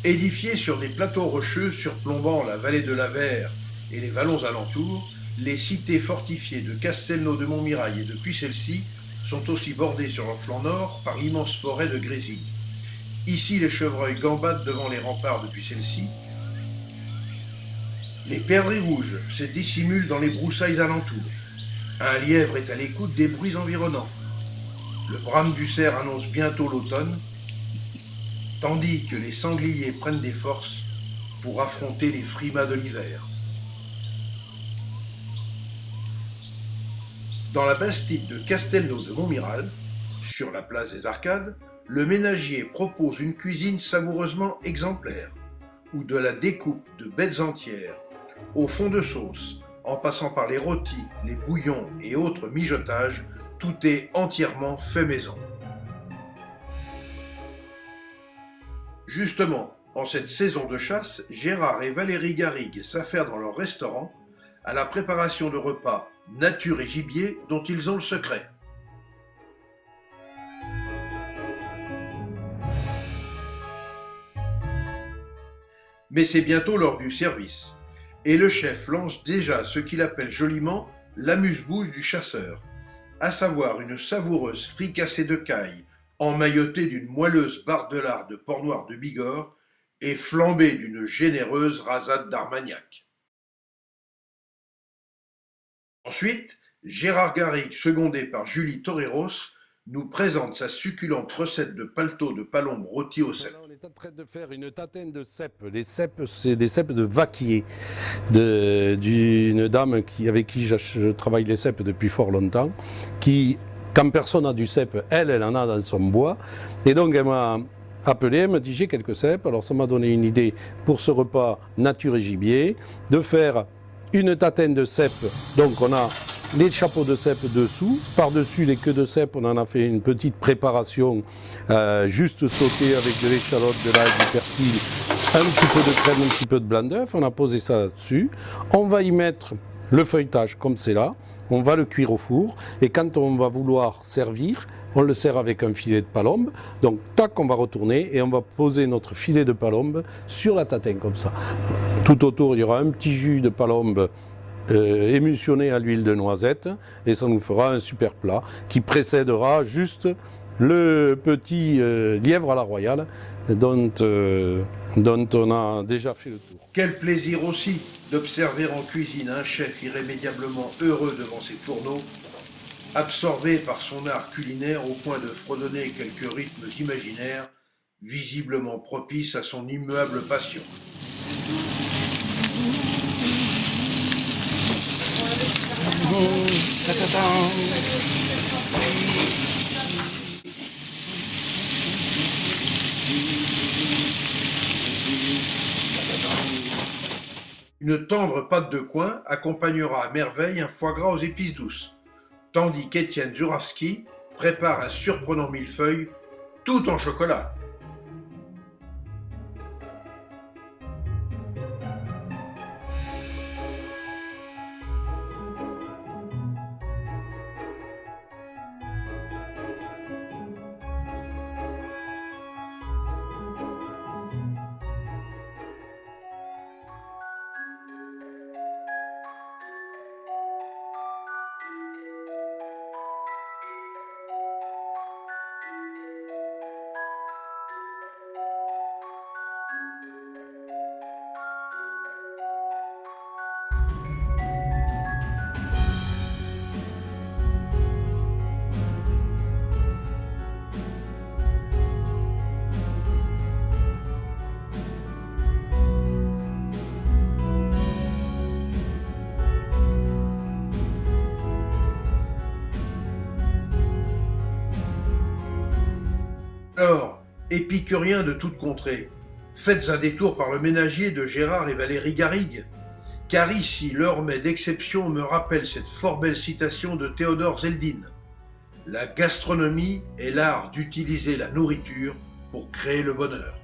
Édifiés sur des plateaux rocheux surplombant la vallée de l'Avers et les vallons alentours, les cités fortifiées de Castelnau de Montmirail et de Puy-Celle-Cy sont aussi bordées sur leur flanc nord par l'immense forêt de Grésy. Ici, les chevreuils gambadent devant les remparts de Puy-Celle-Cy. Les perdrix rouges se dissimulent dans les broussailles alentours. Un lièvre est à l'écoute des bruits environnants. Le brame du cerf annonce bientôt l'automne, tandis que les sangliers prennent des forces pour affronter les frimas de l'hiver. Dans la bastide de Castelnau de Montmirail, sur la place des Arcades, le ménagier propose une cuisine savoureusement exemplaire, où de la découpe de bêtes entières, au fond de sauce, en passant par les rôtis, les bouillons et autres mijotages, tout est entièrement fait maison. Justement, en cette saison de chasse, Gérard et Valérie Garrigue s'affairent dans leur restaurant à la préparation de repas nature et gibier dont ils ont le secret. Mais c'est bientôt l'heure du service, et le chef lance déjà ce qu'il appelle joliment l'amuse-bouche du chasseur, à savoir une savoureuse fricassée de caille, emmaillotée d'une moelleuse barre de porc noir de Bigorre et flambée d'une généreuse rasade d'Armagnac. Ensuite, Gérard Garrigue, secondé par Julie Toreros, nous présente sa succulente recette de paletot de palombe rôti au cèpe. On est en train de faire une tatane de cèpes. Les cèpes, c'est des cèpes de Vaquier, d'une dame avec qui je travaille les cèpes depuis fort longtemps, qui, quand personne n'a du cèpe, elle en a dans son bois. Et donc elle m'a appelé, elle m'a dit j'ai quelques cèpes. Alors ça m'a donné une idée pour ce repas nature et gibier, de faire une tatane de cèpes. Donc on a les chapeaux de cèpes dessous, par-dessus les queues de cèpes, on en a fait une petite préparation juste sautée avec de l'échalote, de l'ail, du persil, un petit peu de crème, un petit peu de blanc d'œuf. On a posé ça là-dessus. On va y mettre le feuilletage comme c'est là. On va le cuire au four et quand on va vouloir servir, on le sert avec un filet de palombe. Donc tac, on va retourner et on va poser notre filet de palombe sur la tatane comme ça. Tout autour, il y aura un petit jus de palombe émulsionné à l'huile de noisette et ça nous fera un super plat qui précédera juste le petit lièvre à la royale dont on a déjà fait le tour. Quel plaisir aussi d'observer en cuisine un chef irrémédiablement heureux devant ses fourneaux, absorbé par son art culinaire au point de fredonner quelques rythmes imaginaires, visiblement propices à son immuable passion. Une tendre pâte de coin accompagnera à merveille un foie gras aux épices douces, tandis qu'Étienne Zurawski prépare un surprenant millefeuille tout en chocolat. Alors, épicuriens de toute contrée, faites un détour par le ménagier de Gérard et Valérie Garrigue, car ici l'heure mets d'exception me rappelle cette fort belle citation de Théodore Zeldin. La gastronomie est l'art d'utiliser la nourriture pour créer le bonheur.